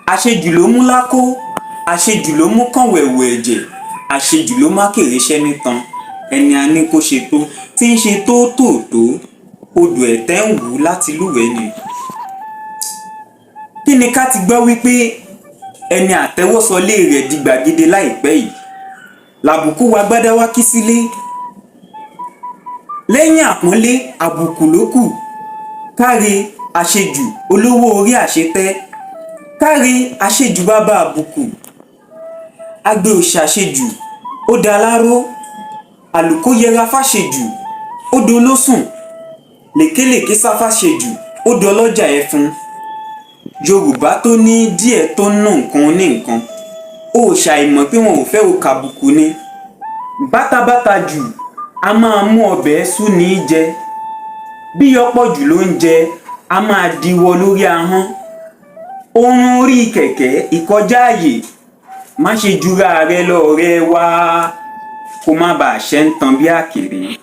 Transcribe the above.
àṣejù ló mú lákó, àṣejù ló mú kàn wẹ̀wù ẹ̀jẹ̀, àṣejù ló má kéré iṣẹ́ nítan. Ẹni a ní kó ṣe tó tí ń ṣe tó tòótó, odò ẹ̀tẹ́ ń wù ú láti lúwẹ̀ẹ́ ni. Kí ni ká ti gbọ́ wípé ẹni àtẹ́wọ́sọlé rẹ̀ di gbàgede láìpẹ́ yìí, làbùkù wa gbádá wá kí sílé. Lẹ́yìn àpọ́nlé àbùkù ló kù. Káre àṣejù olówó orí àṣetẹ́, káre àṣejù bàbá àbùkù. Agbe ò ṣàṣejù ó da láró, àlùkò yẹra fáṣejù ó dolósùn, lèkélèké sá fáṣejù ó dọlọ́jà ẹfun. Yorùbá tó ní díẹ̀ tó ń ná nǹkan ní nǹkan, ó ṣàìmọ̀ pé wọn ò fẹ́ o kàbùkù ni. Bátabáta jù a máa mú ọbẹ̀ sú ní í jẹ, bí ọ̀pọ̀ jù ló ń jẹ a máa diwọ lórí ahọ́n. Oorun orí kẹ̀kẹ́ ìkọjá àyè, má ṣe jura rẹ lọ ọ̀rẹ́ wa, kó má bàa ṣẹ́ ń tan bí àkèré.